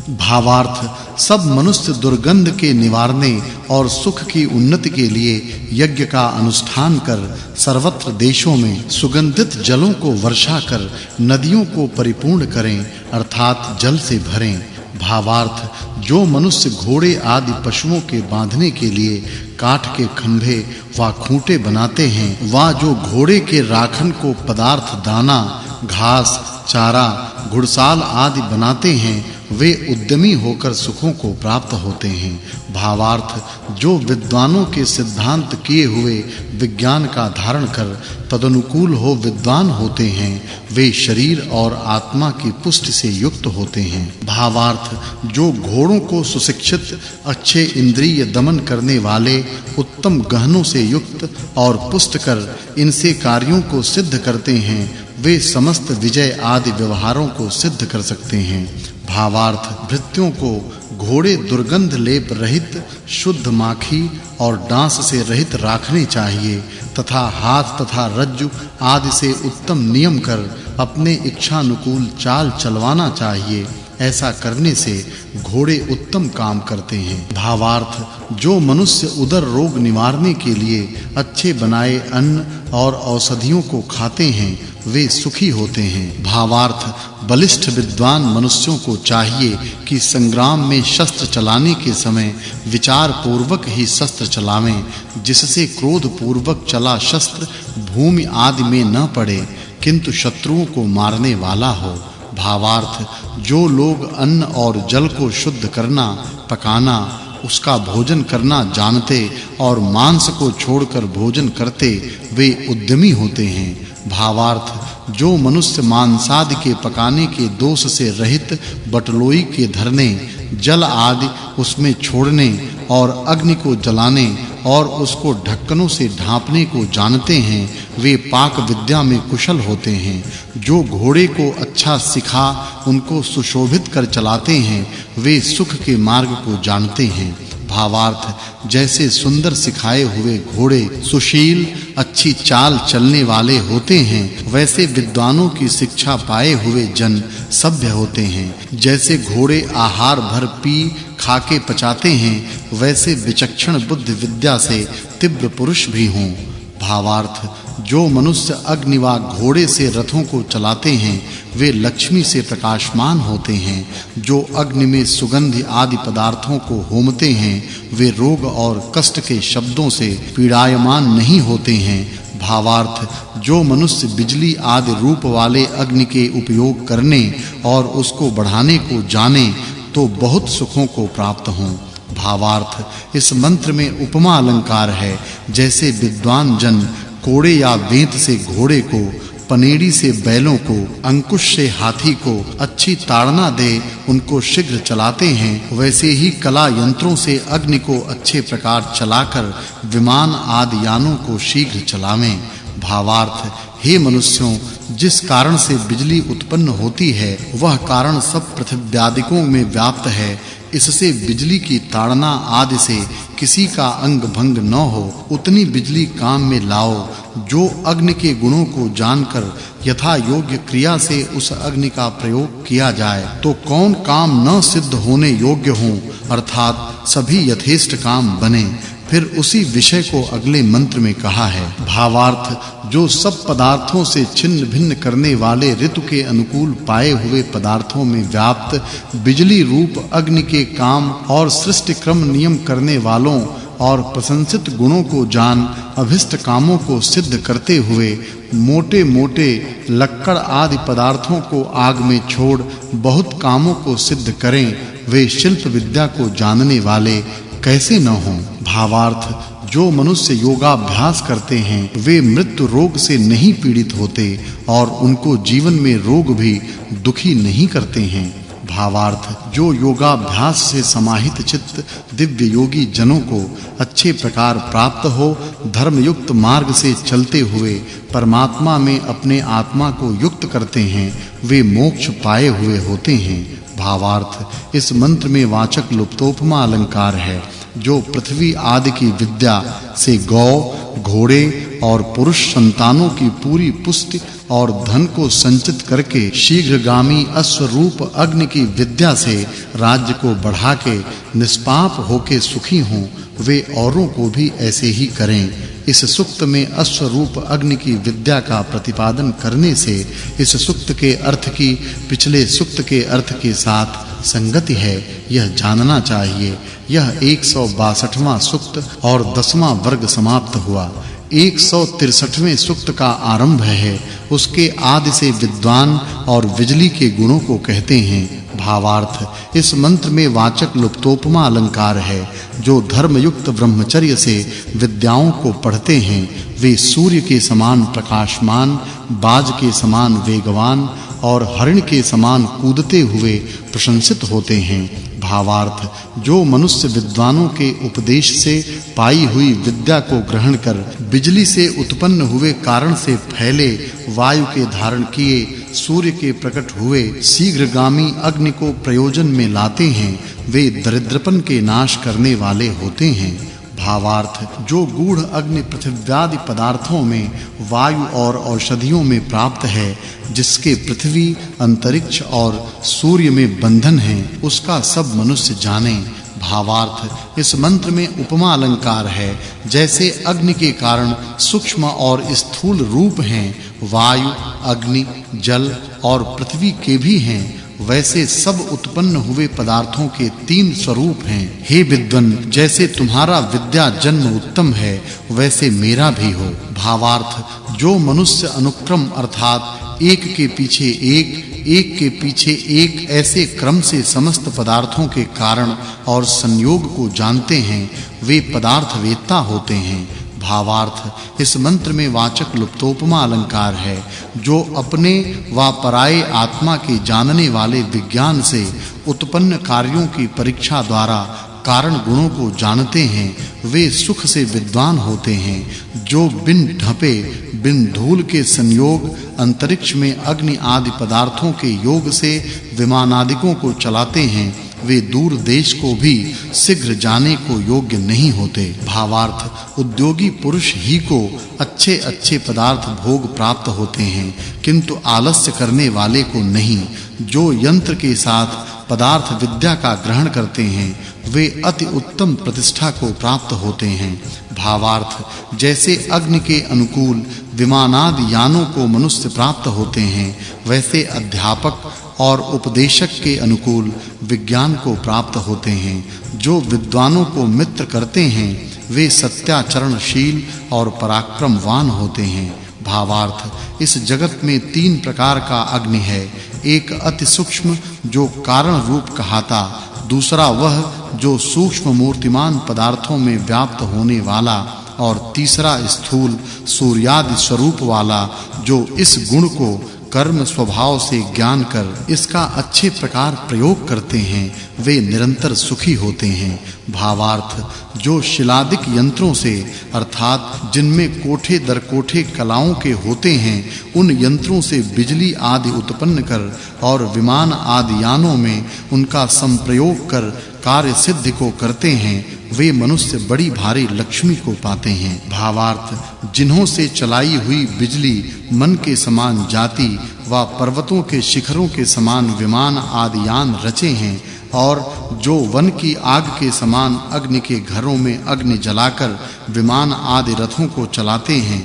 भावार्थ सब मनुष्य दुर्गंध के निवारने और सुख की उन्नति के लिए यज्ञ का अनुष्ठान कर सर्वत्र देशों में सुगंधित जलों को वर्षा कर नदियों को परिपूर्ण करें अर्थात जल से भरें। भावार्थ जो मनुष्य घोड़े आदि पशुओं के बांधने के लिए काठ के खंभे व खूंटे बनाते हैं वा जो घोड़े के राखन को पदार्थ दाना घास चारा घुड़साल आदि बनाते हैं वे उद्यमी होकर सुखों को प्राप्त होते हैं। भावार्थ जो विद्वानों के सिद्धांत किए हुए विज्ञान का धारण कर तदनुकूल हो विद्वान होते हैं वे शरीर और आत्मा की पुष्टि से युक्त होते हैं। भावार्थ जो घोड़ों को सुशिक्षित अच्छे इंद्रिय दमन करने वाले उत्तम गहनों से युक्त और पुष्ट कर इनसे कार्यों को सिद्ध करते हैं वे समस्त विजय आदि व्यवहारों को सिद्ध कर सकते हैं। भावार्थ भृत्यों को घोड़े दुर्गंध लेप रहित शुद्ध माखी और डांस से रहित रखने चाहिए तथा हाथ तथा रज्जु आदि से उत्तम नियम कर अपने इच्छानुकूल चाल चलवाना चाहिए। ऐसा करने से घोड़े उत्तम काम करते हैं। भावार्थ जो मनुष्य उदर रोग निवारने के लिए अच्छे बनाए अन्न और औषधियों को खाते हैं वे सुखी होते हैं। भावार्थ बलिष्ठ विद्वान मनुष्यों को चाहिए कि संग्राम में शस्त्र चलाने के समय विचार पूर्वक ही शस्त्र चलावें जिससे क्रोध पूर्वक चला शस्त्र भूमि आदि में न पड़े किंतु शत्रुओं को मारने वाला हो। भावार्थ जो लोग अन्न और जल को शुद्ध करना पकाना उसका भोजन करना जानते और मांस को छोड़कर भोजन करते वे उद्यमी होते हैं। भावार्थ जो मनुष्य मांसादि के पकाने के दोष से रहित बटलोई के धरने जल आदि उसमें छोड़ने और अग्नि को जलाने और उसको ढक्कनों से ढांपने को जानते हैं वे पाक विद्या में कुशल होते हैं। जो घोड़े को अच्छा सिखा उनको सुशोभित कर चलाते हैं वे सुख के मार्ग को जानते हैं। भावार्थ जैसे सुंदर सिखाए हुए घोड़े सुशील अच्छी चाल चलने वाले होते हैं वैसे विद्वानों की शिक्षा पाए हुए जन सभ्य होते हैं। जैसे घोड़े आहार भर पी खा के पचाते हैं वैसे विचक्षण बुद्धि विद्या से तीव्र पुरुष भी हों। भावार्थ जो मनुष्य अग्नि व घोड़े से रथों को चलाते हैं वे लक्ष्मी से प्रकाशमान होते हैं। जो अग्नि में सुगंधि आदि पदार्थों को होमते हैं वे रोग और कष्ट के शब्दों से पीड़ायमान नहीं होते हैं। भावार्थ जो मनुष्य बिजली आदि रूप वाले अग्नि के उपयोग करने और उसको बढ़ाने को जाने तो बहुत सुखों को प्राप्त हों। भावार्थ इस मंत्र में उपमा अलंकार है। जैसे विद्वान जन कोड़े या वेंत से घोड़े को पनेड़ी से बैलों को अंकुश से हाथी को अच्छी ताड़ना दे उनको शीघ्र चलाते हैं वैसे ही कला यंत्रों से अग्नि को अच्छे प्रकार चलाकर विमान आदि यानों को शीघ्र चलावें। भावार्थ हे मनुष्यों जिस कारण से बिजली उत्पन्न होती है वह कारण सब पृथ्व्यादिकों में व्याप्त है। इससे बिजली की ताड़ना आदि से किसी का अंग भंग न हो उतनी बिजली काम में लाओ। जो अग्नि के गुणों को जानकर यथा योग्य क्रिया से उस अग्नि का प्रयोग किया जाए तो कौन काम न सिद्ध होने योग्य हो अर्थात सभी यथेष्ट काम बने। फिर उसी विषय को अगले मंत्र में कहा है। भावार्थ जो सब पदार्थों से छिन्न भिन्न करने वाले ऋतु के अनुकूल पाए हुए पदार्थों में व्याप्त बिजली रूप अग्नि के काम और सृष्टि क्रम नियम करने वालों और प्रशंसित गुणों को जान अभिष्ट कामों को सिद्ध करते हुए मोटे-मोटे लक्कड़ आदि पदार्थों को आग में छोड़ बहुत कामों को सिद्ध करें वे शिल्प विद्या को जानने वाले कैसे न हों। भावार्थ जो मनुष्य योगाभ्यास करते हैं वे मृत्यु रोग से नहीं पीड़ित होते और उनको जीवन में रोग भी दुखी नहीं करते हैं। भावार्थ जो योगाभ्यास से समाहित चित्त दिव्य योगी जनों को अच्छे प्रकार प्राप्त हो धर्मयुक्त मार्ग से चलते हुए परमात्मा में अपने आत्मा को युक्त करते हैं वे मोक्ष पाए हुए होते हैं। भावार्थ इस मंत्र में वाचक् लुप्तोपमा अलंकार है। जो पृथ्वी आदि की विद्या से गौ घोड़े और पुरुष संतानों की पूरी पुष्टि और धन को संचित करके शीघ्रगामी अश्वरूप अग्नि की विद्या से राज्य को बढ़ा के निष्पाप होके सुखी हों, वे औरों को भी ऐसे ही करें। इस सुक्त में अश्वरूप अग्नि की विद्या का प्रतिपादन करने से इस सुक्त के अर्थ की पिछले सुक्त के अर्थ के साथ संगति है, यह जानना चाहिए। यह 162वां सुक्त और 10वां वर्ग समाप्त हुआ। 163वें सुक्त का आरंभ है। उसके आदि से विद्वान और बिजली के गुणों को कहते हैं। भावार्थ, इस मंत्र में वाचक् लुप्तोपमा अलंकार है। जो धर्मयुक्त ब्रह्मचर्य से विद्याओं को पढ़ते हैं, वे सूर्य के समान प्रकाशमान, बाज के समान वेगवान और हरिण के समान कूदते हुए प्रशंसित होते हैं। भावार्थ, जो मनुष्य विद्वानों के उपदेश से पाई हुई विद्या को ग्रहण कर बिजली से उत्पन्न हुए कारण से फैले वायु के धारण किए सूर्य के प्रकट हुए शीघ्रगामी अग्नि को प्रयोजन में लाते हैं, वे दरिद्रपन के नाश करने वाले होते हैं। भावार्थ, जो गूढ़ अग्नि पृथ्व्यादि पदार्थों में वायु और औषधियों में प्राप्त है, जिसके पृथ्वी, अंतरिक्ष और सूर्य में बंधन है, उसका सब मनुष्य जाने। भावार्थ, इस मंत्र में उपमा अलंकार है। जैसे अग्नि के कारण सूक्ष्म और स्थूल रूप हैं, वायु, अग्नि, जल और पृथ्वी के भी हैं, वैसे सब उत्पन्न हुए पदार्थों के 3 स्वरूप हैं। हे विद्वन, जैसे तुम्हारा विद्या जन्म उत्तम है, वैसे मेरा भी हो। भावार्थ, जो मनुष्य अनुक्रम अर्थात एक के पीछे एक के पीछे एक ऐसे क्रम से समस्त पदार्थों के कारण और संयोग को जानते हैं, वे पदार्थ वेत्ता होते हैं। भावार्थ, इस मंत्र में वाचक् लुप्तोपमा अलंकार है। जो अपने व पराये आत्मा के जानने वाले विज्ञान से उत्पन्न कार्यों की परीक्षा द्वारा कारण गुणों को जानते हैं, वे सुख से विद्वान होते हैं। जो बिन ढपे, बिन धूल के संयोग अंतरिक्ष में अग्नि आदि पदार्थों के योग से विमानादिकों को चलाते हैं, वे दूर देश को भी शीघ्र जाने को योग्य नहीं होते। भावार्थ, उद्योगी पुरुष ही को अच्छे पदार्थ भोग प्राप्त होते हैं, किंतु आलस्य करने वाले को नहीं। जो यंत्र के साथ पदार्थ विद्या का ग्रहण करते हैं, वे अति उत्तम प्रतिष्ठा को प्राप्त होते हैं। भावार्थ, जैसे अग्नि के अनुकूल विमानादि यानों को मनुष्य प्राप्त होते हैं, वैसे अध्यापक और उपदेशक के अनुकूल विज्ञान को प्राप्त होते हैं। जो विद्वानों को मित्र करते हैं, वे सत्याचरणशील और पराक्रमवान होते हैं। भावार्थ, इस जगत में 3 प्रकार का अग्नि है। एक अति सूक्ष्म, जो कारण रूप कहाता, दूसरा वह जो सूक्ष्म मूर्तिमान पदार्थों में व्याप्त होने वाला, और तीसरा स्थूल सूर्यादि स्वरूप वाला, जो इस गुण को कर्म स्वभाव से ज्ञान कर इसका अच्छे प्रकार प्रयोग करते हैं, वे निरंतर सुखी होते हैं। भावार्थ, जो शिलादिक यंत्रों से अर्थात जिनमें कोठे दर कोठे कलाओं के होते हैं, उन यंत्रों से बिजली आदि उत्पन्न कर और विमान आदि यानों में उनका संप्रयोग कर कार्य सिद्धि को करते हैं, वे मनुष्य बड़ी भारी लक्ष्मी को पाते हैं। भावार्थ, जिन्हों से चलाई हुई बिजली मन के समान जाति व पर्वतों के शिखरों के समान विमान आदि यान रचे हैं, और जो वन की आग के समान अग्नि के घरों में अग्नि जलाकर विमान आदि रथों को चलाते हैं,